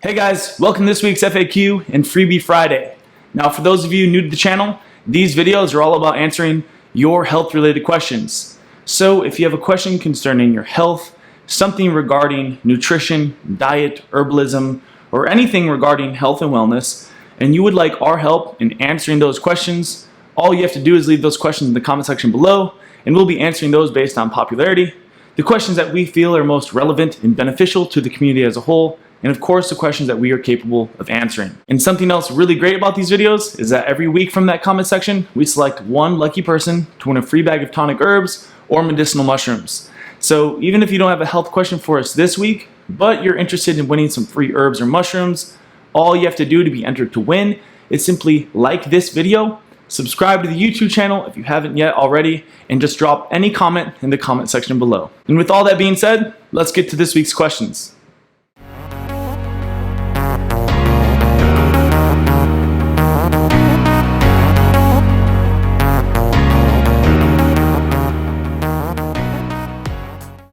Hey guys, welcome to this week's FAQ and Freebie Friday. Now for those of you new to the channel, these videos are all about answering your health related questions. So if you have a question concerning your health, something regarding nutrition, diet, herbalism, or anything regarding health and wellness, and you would like our help in answering those questions, all you have to do is leave those questions in the comment section below, and we'll be answering those based on popularity, the questions that we feel are most relevant and beneficial to the community as a whole, and of course the questions that we are capable of answering. And something else really great about these videos is that every week from that comment section, we select one lucky person to win a free bag of tonic herbs or medicinal mushrooms. So even if you don't have a health question for us this week, but you're interested in winning some free herbs or mushrooms, all you have to do to be entered to win is simply like this video, subscribe to the YouTube channel if you haven't yet already, and just drop any comment in the comment section below. And with all that being said, let's get to this week's questions.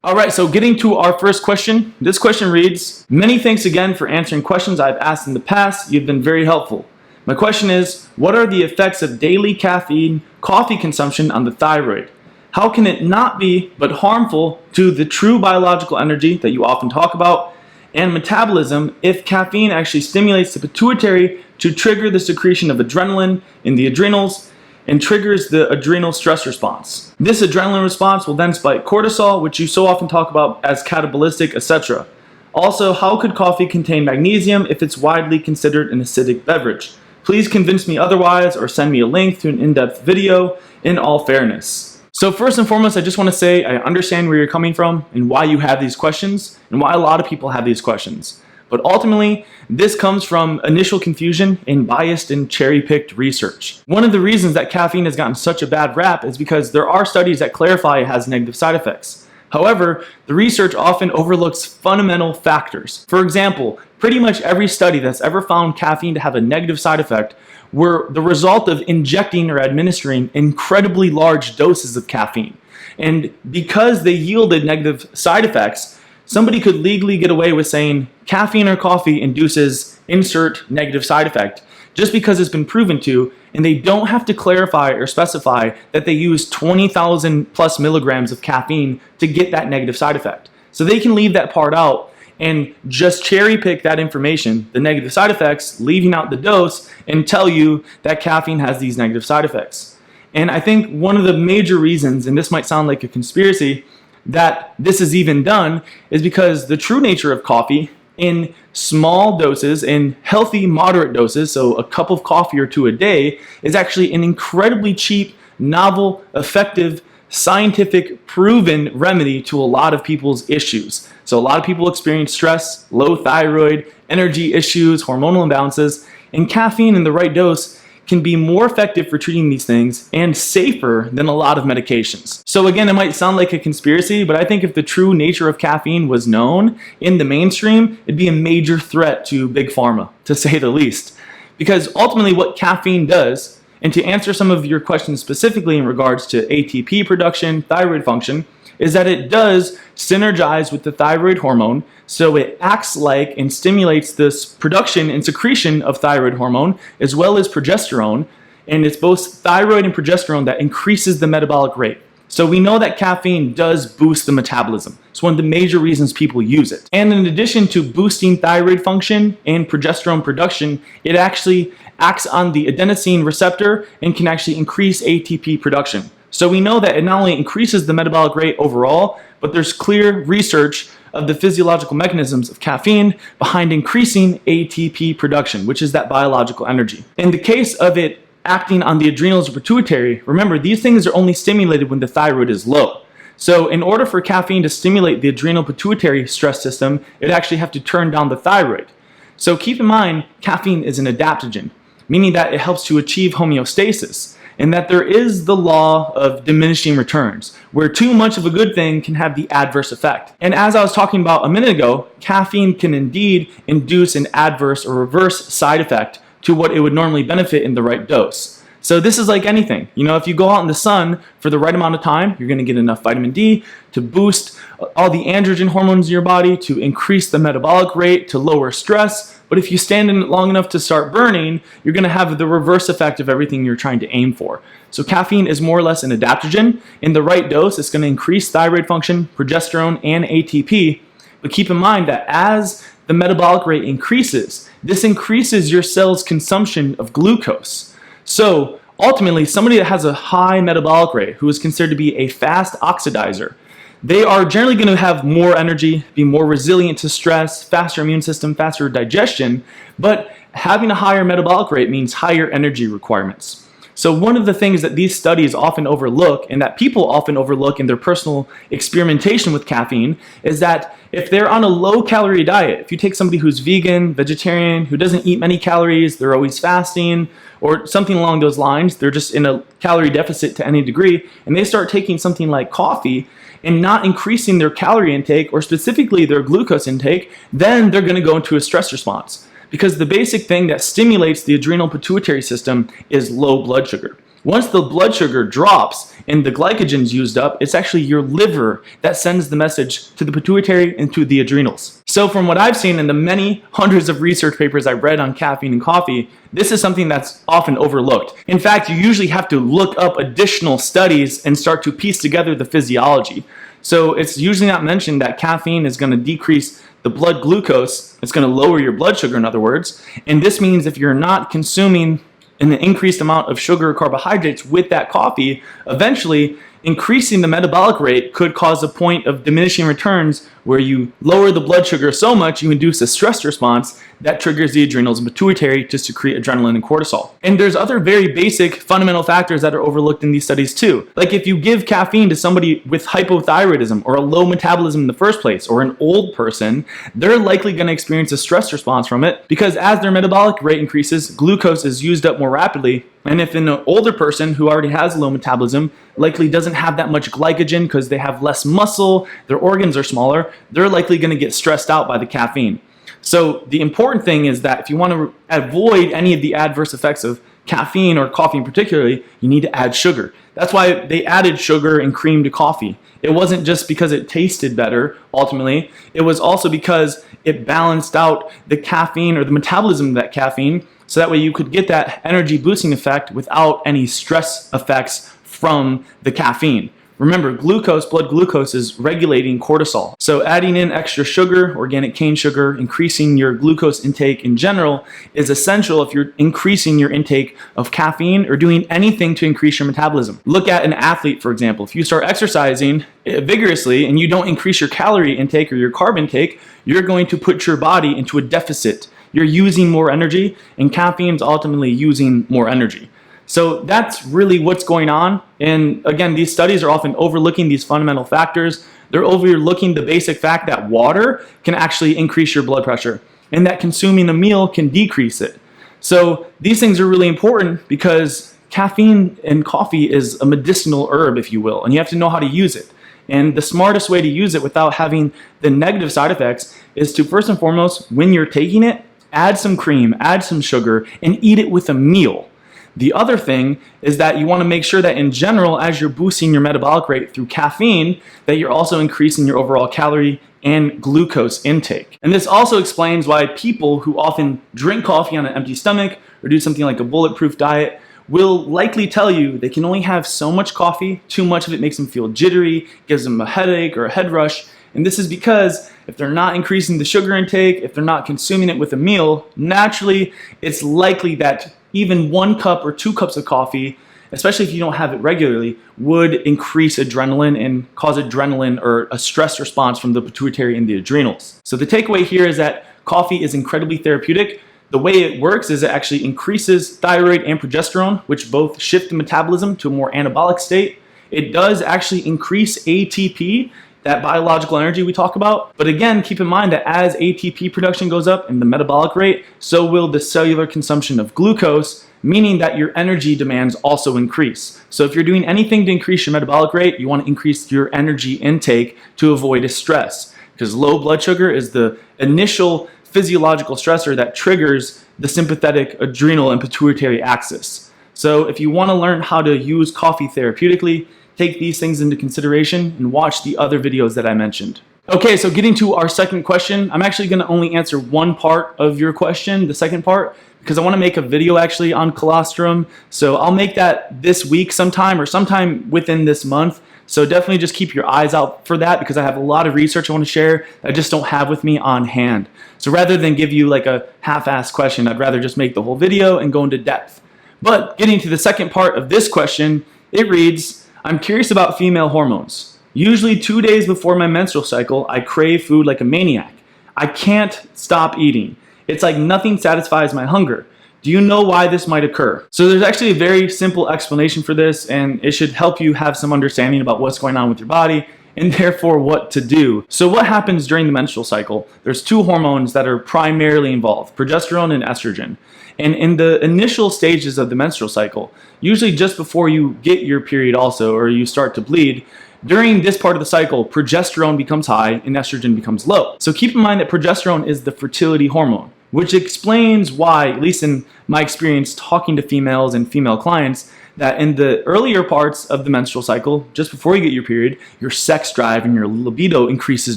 Alright, so getting to our first question. This question reads, many thanks again for answering questions I've asked in the past. You've been very helpful. My question is, what are the effects of daily caffeine coffee consumption on the thyroid? How can it not be but harmful to the true biological energy that you often talk about and metabolism if caffeine actually stimulates the pituitary to trigger the secretion of adrenaline in the adrenals and triggers the adrenal stress response? This adrenaline response will then spike cortisol, which you so often talk about as catabolistic, etc. Also, how could coffee contain magnesium if it's widely considered an acidic beverage? Please convince me otherwise or send me a link to an in-depth video in all fairness. So first and foremost, I just want to say I understand where you're coming from and why you have these questions and why a lot of people have these questions. But ultimately, this comes from initial confusion and biased and cherry-picked research. One of the reasons that caffeine has gotten such a bad rap is because there are studies that clarify it has negative side effects. However, the research often overlooks fundamental factors. For example, pretty much every study that's ever found caffeine to have a negative side effect were the result of injecting or administering incredibly large doses of caffeine. And because they yielded negative side effects, somebody could legally get away with saying caffeine or coffee induces insert negative side effect just because it's been proven to, and they don't have to clarify or specify that they use 20,000 plus milligrams of caffeine to get that negative side effect. So they can leave that part out and just cherry pick that information, the negative side effects, leaving out the dose, and tell you that caffeine has these negative side effects. And I think one of the major reasons, and this might sound like a conspiracy, that this is even done is because the true nature of coffee in small doses, in healthy moderate doses, so a cup of coffee or two a day, is actually an incredibly cheap, novel, effective, scientific, proven remedy to a lot of people's issues. So a lot of people experience stress, low thyroid, energy issues, hormonal imbalances, and caffeine in the right dose can be more effective for treating these things and safer than a lot of medications. So again, it might sound like a conspiracy, but I think if the true nature of caffeine was known in the mainstream, it'd be a major threat to big pharma, to say the least. Because ultimately what caffeine does, and to answer some of your questions specifically in regards to ATP production, thyroid function, is that it does synergize with the thyroid hormone, so it acts like and stimulates this production and secretion of thyroid hormone as well as progesterone, and it's both thyroid and progesterone that increases the metabolic rate. So we know that caffeine does boost the metabolism. It's one of the major reasons people use it. And in addition to boosting thyroid function and progesterone production, it actually acts on the adenosine receptor and can actually increase ATP production. So we know that it not only increases the metabolic rate overall, but there's clear research of the physiological mechanisms of caffeine behind increasing ATP production, which is that biological energy. In the case of it acting on the adrenals or pituitary, remember, these things are only stimulated when the thyroid is low. So in order for caffeine to stimulate the adrenal pituitary stress system, it actually have to turn down the thyroid. So keep in mind, caffeine is an adaptogen, meaning that it helps to achieve homeostasis, and that there is the law of diminishing returns, where too much of a good thing can have the adverse effect. And as I was talking about a minute ago, caffeine can indeed induce an adverse or reverse side effect to what it would normally benefit in the right dose. So this is like anything. If you go out in the sun for the right amount of time, you're going to get enough vitamin D to boost all the androgen hormones in your body, to increase the metabolic rate, to lower stress. But if you stand in it long enough to start burning, you're going to have the reverse effect of everything you're trying to aim for. So caffeine is more or less an adaptogen. In the right dose, it's going to increase thyroid function, progesterone, and ATP. But keep in mind that as the metabolic rate increases, this increases your cell's consumption of glucose. So ultimately, somebody that has a high metabolic rate, who is considered to be a fast oxidizer, they are generally going to have more energy, be more resilient to stress, faster immune system, faster digestion, but having a higher metabolic rate means higher energy requirements. So one of the things that these studies often overlook, and that people often overlook in their personal experimentation with caffeine, is that if they're on a low-calorie diet, if you take somebody who's vegan, vegetarian, who doesn't eat many calories, they're always fasting, or something along those lines, they're just in a calorie deficit to any degree, and they start taking something like coffee and not increasing their calorie intake, or specifically their glucose intake, then they're going to go into a stress response. Because the basic thing that stimulates the adrenal pituitary system is low blood sugar. Once the blood sugar drops and the glycogen's used up, it's actually your liver that sends the message to the pituitary and to the adrenals. So from what I've seen in the many hundreds of research papers I've read on caffeine and coffee, this is something that's often overlooked. In fact, you usually have to look up additional studies and start to piece together the physiology. So it's usually not mentioned that caffeine is going to decrease the blood glucose. It's going to lower your blood sugar, in other words. And this means if you're not consuming an increased amount of sugar or carbohydrates with that coffee, eventually increasing the metabolic rate could cause a point of diminishing returns where you lower the blood sugar so much you induce a stress response that triggers the adrenals and pituitary to secrete adrenaline and cortisol. And there's other very basic fundamental factors that are overlooked in these studies too. Like if you give caffeine to somebody with hypothyroidism or a low metabolism in the first place, or an old person, they're likely going to experience a stress response from it, because as their metabolic rate increases, glucose is used up more rapidly. And if an older person who already has low metabolism likely doesn't have that much glycogen because they have less muscle, their organs are smaller, they're likely going to get stressed out by the caffeine. So the important thing is that if you want to avoid any of the adverse effects of caffeine, or coffee in particularly, you need to add sugar. That's why they added sugar and cream to coffee. It wasn't just because it tasted better, ultimately. It was also because it balanced out the caffeine, or the metabolism of that caffeine, so that way you could get that energy boosting effect without any stress effects from the caffeine. Remember, glucose, blood glucose, is regulating cortisol. So adding in extra sugar, organic cane sugar, increasing your glucose intake in general is essential if you're increasing your intake of caffeine or doing anything to increase your metabolism. Look at an athlete, for example. If you start exercising vigorously and you don't increase your calorie intake or your carb intake, you're going to put your body into a deficit. You're using more energy, and caffeine is ultimately using more energy. So that's really what's going on. And again, these studies are often overlooking these fundamental factors. They're overlooking the basic fact that water can actually increase your blood pressure, and that consuming a meal can decrease it. So these things are really important because caffeine in coffee is a medicinal herb, if you will, and you have to know how to use it. And the smartest way to use it without having the negative side effects is to, first and foremost, when you're taking it, add some cream, add some sugar, and eat it with a meal. The other thing is that you want to make sure that in general, as you're boosting your metabolic rate through caffeine, that you're also increasing your overall calorie and glucose intake. And this also explains why people who often drink coffee on an empty stomach or do something like a bulletproof diet will likely tell you they can only have so much coffee. Too much of it makes them feel jittery, gives them a headache or a head rush. And this is because if they're not increasing the sugar intake, if they're not consuming it with a meal, naturally it's likely that even 1 cup or 2 cups of coffee, especially if you don't have it regularly, would increase adrenaline and cause adrenaline or a stress response from the pituitary and the adrenals. So the takeaway here is that coffee is incredibly therapeutic. The way it works is it actually increases thyroid and progesterone, which both shift the metabolism to a more anabolic state. It does actually increase ATP, that biological energy we talk about. But again, keep in mind that as ATP production goes up and the metabolic rate, so will the cellular consumption of glucose, meaning that your energy demands also increase. So if you're doing anything to increase your metabolic rate, you want to increase your energy intake to avoid a stress, because low blood sugar is the initial physiological stressor that triggers the sympathetic, adrenal, and pituitary axis. So if you want to learn how to use coffee therapeutically, take these things into consideration and watch the other videos that I mentioned. Okay, so getting to our second question, I'm actually going to only answer one part of your question, the second part, because I want to make a video actually on colostrum. So I'll make that this week sometime or sometime within this month. So definitely just keep your eyes out for that, because I have a lot of research I want to share that I just don't have with me on hand. So rather than give you like a half-assed question, I'd rather just make the whole video and go into depth. But getting to the second part of this question, it reads, I'm curious about female hormones. Usually 2 days before my menstrual cycle, I crave food like a maniac. I can't stop eating. It's like nothing satisfies my hunger. Do you know why this might occur? So there's actually a very simple explanation for this, and it should help you have some understanding about what's going on with your body and therefore what to do. So what happens during the menstrual cycle? There's two hormones that are primarily involved, progesterone and estrogen. And in the initial stages of the menstrual cycle, usually just before you get your period also, or you start to bleed, during this part of the cycle, progesterone becomes high and estrogen becomes low. So keep in mind that progesterone is the fertility hormone, which explains why, at least in my experience talking to females and female clients, that in the earlier parts of the menstrual cycle, just before you get your period, your sex drive and your libido increases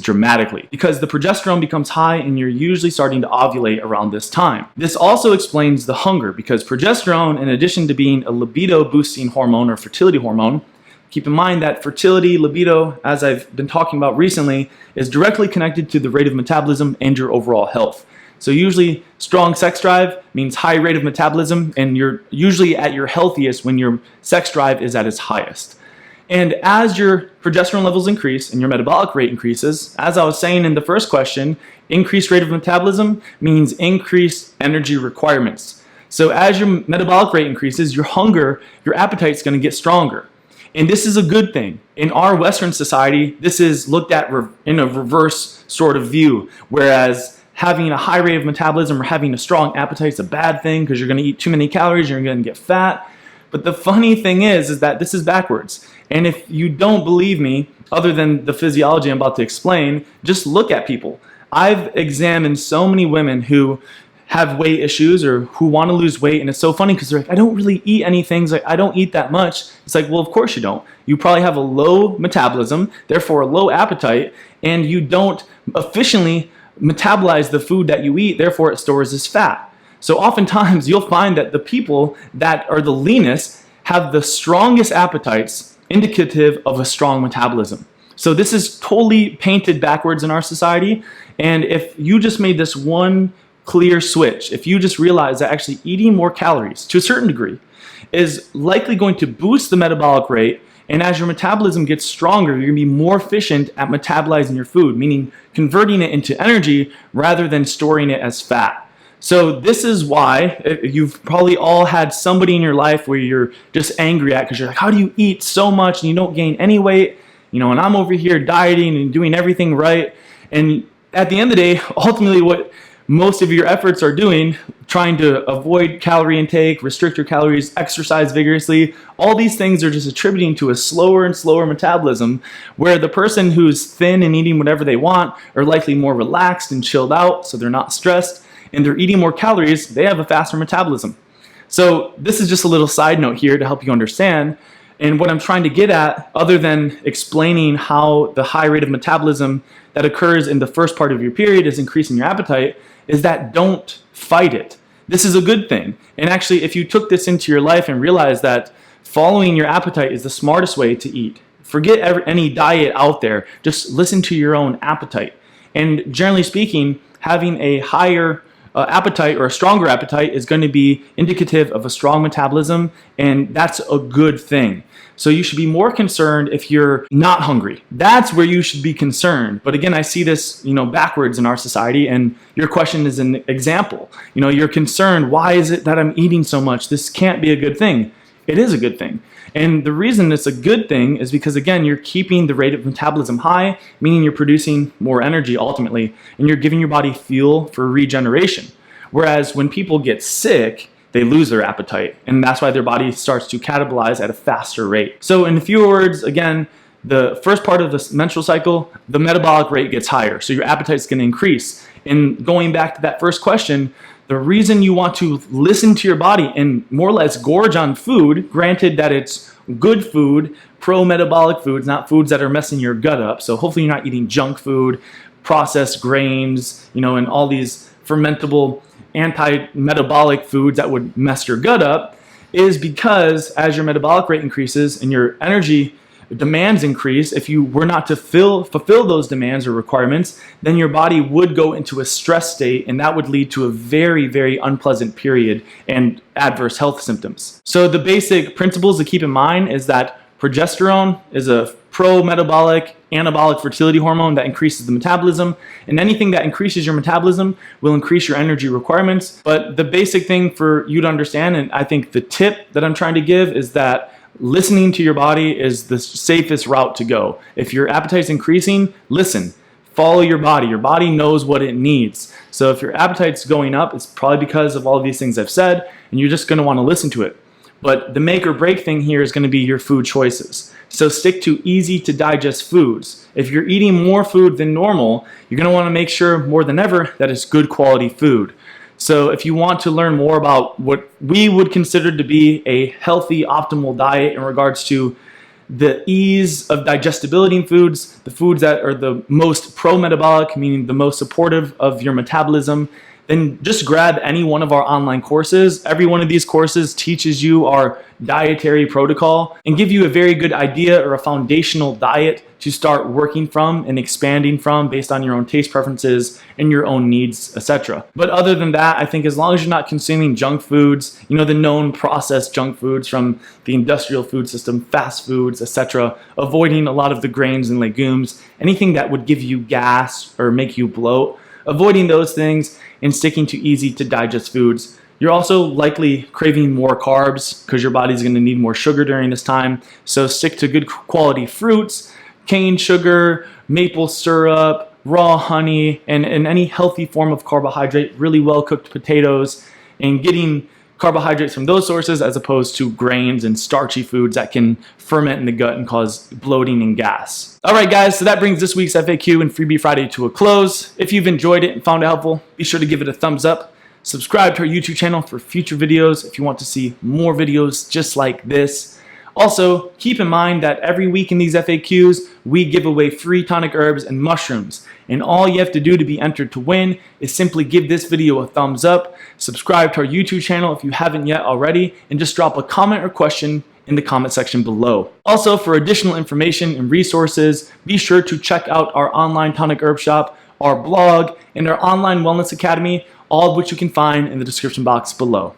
dramatically because the progesterone becomes high and you're usually starting to ovulate around this time. This also explains the hunger, because progesterone, in addition to being a libido boosting hormone or fertility hormone, keep in mind that fertility, libido, as I've been talking about recently, is directly connected to the rate of metabolism and your overall health. So usually strong sex drive means high rate of metabolism, and you're usually at your healthiest when your sex drive is at its highest. And as your progesterone levels increase and your metabolic rate increases, as I was saying in the first question, increased rate of metabolism means increased energy requirements. So as your metabolic rate increases, your hunger, your appetite is going to get stronger. And this is a good thing. In our Western society, this is looked at in a reverse sort of view, whereas having a high rate of metabolism or having a strong appetite is a bad thing because you're going to eat too many calories, you're going to get fat. But the funny thing is that this is backwards. And if you don't believe me, other than the physiology I'm about to explain, just look at people. I've examined so many women who have weight issues or who want to lose weight, and it's so funny because they're like, I don't really eat anything. It's like, I don't eat that much. It's like, well, of course you don't. You probably have a low metabolism, therefore a low appetite, and you don't efficiently metabolize the food that you eat, therefore it stores as fat. So oftentimes you'll find that the people that are the leanest have the strongest appetites, indicative of a strong metabolism. So this is totally painted backwards in our society, and if you just made this one clear switch, if you just realize that actually eating more calories to a certain degree is likely going to boost the metabolic rate, and as your metabolism gets stronger, you're going to be more efficient at metabolizing your food, meaning converting it into energy rather than storing it as fat. So this is why you've probably all had somebody in your life where you're just angry at, because you're like, how do you eat so much and you don't gain any weight? You know, and I'm over here dieting and doing everything right. And at the end of the day, ultimately what most of your efforts are doing, trying to avoid calorie intake, restrict your calories, exercise vigorously, all these things are just attributing to a slower and slower metabolism, where the person who's thin and eating whatever they want are likely more relaxed and chilled out, so they're not stressed, and they're eating more calories, they have a faster metabolism. So this is just a little side note here to help you understand. And what I'm trying to get at, other than explaining how the high rate of metabolism that occurs in the first part of your period is increasing your appetite, is that don't fight it. This is a good thing. And actually, if you took this into your life and realized that following your appetite is the smartest way to eat, forget any diet out there, just listen to your own appetite. And generally speaking, having a higher appetite or a stronger appetite is going to be indicative of a strong metabolism, and that's a good thing. So you should be more concerned if you're not hungry. That's where you should be concerned. But again, I see this, backwards in our society, and your question is an example. You're concerned, why is it that I'm eating so much? This can't be a good thing. It is a good thing. And the reason it's a good thing is because, again, you're keeping the rate of metabolism high, meaning you're producing more energy ultimately, and you're giving your body fuel for regeneration. Whereas when people get sick, they lose their appetite, and that's why their body starts to catabolize at a faster rate. So in fewer words, again, the first part of the menstrual cycle, the metabolic rate gets higher, so your appetite's going to increase. And going back to that first question, the reason you want to listen to your body and more or less gorge on food, granted that it's good food, pro-metabolic foods, not foods that are messing your gut up. So hopefully you're not eating junk food, processed grains, and all these fermentable anti-metabolic foods that would mess your gut up, is because as your metabolic rate increases and your energy demands increase, if you were not to fulfill those demands or requirements, then your body would go into a stress state, and that would lead to a very, very unpleasant period and adverse health symptoms. So the basic principles to keep in mind is that progesterone is a pro-metabolic anabolic fertility hormone that increases the metabolism, and anything that increases your metabolism will increase your energy requirements. But the basic thing for you to understand, and I think the tip that I'm trying to give, is that listening to your body is the safest route to go. If your appetite's increasing, listen. Follow your body. Your body knows what it needs. So if your appetite's going up, it's probably because of all of these things I've said, and you're just going to want to listen to it. But the make or break thing here is going to be your food choices. So stick to easy to digest foods. If you're eating more food than normal, you're going to want to make sure more than ever that it's good quality food. So if you want to learn more about what we would consider to be a healthy, optimal diet in regards to the ease of digestibility in foods, the foods that are the most pro-metabolic, meaning the most supportive of your metabolism, then just grab any one of our online courses. Every one of these courses teaches you our dietary protocol and give you a very good idea or a foundational diet to start working from and expanding from based on your own taste preferences and your own needs, etc. But other than that, I think as long as you're not consuming junk foods, the known processed junk foods from the industrial food system, fast foods, etc., avoiding a lot of the grains and legumes, anything that would give you gas or make you bloat, avoiding those things and sticking to easy to digest foods. You're also likely craving more carbs because your body's going to need more sugar during this time. So stick to good quality fruits, cane sugar, maple syrup, raw honey, and any healthy form of carbohydrate, really well cooked potatoes, and getting carbohydrates from those sources as opposed to grains and starchy foods that can ferment in the gut and cause bloating and gas. All right, guys, so that brings this week's FAQ and Freebie Friday to a close. If you've enjoyed it and found it helpful, be sure to give it a thumbs up. Subscribe to our YouTube channel for future videos if you want to see more videos just like this. Also, keep in mind that every week in these FAQs, we give away free tonic herbs and mushrooms. And all you have to do to be entered to win is simply give this video a thumbs up, subscribe to our YouTube channel if you haven't yet already, and just drop a comment or question in the comment section below. Also, for additional information and resources, be sure to check out our online tonic herb shop, our blog, and our online wellness academy, all of which you can find in the description box below.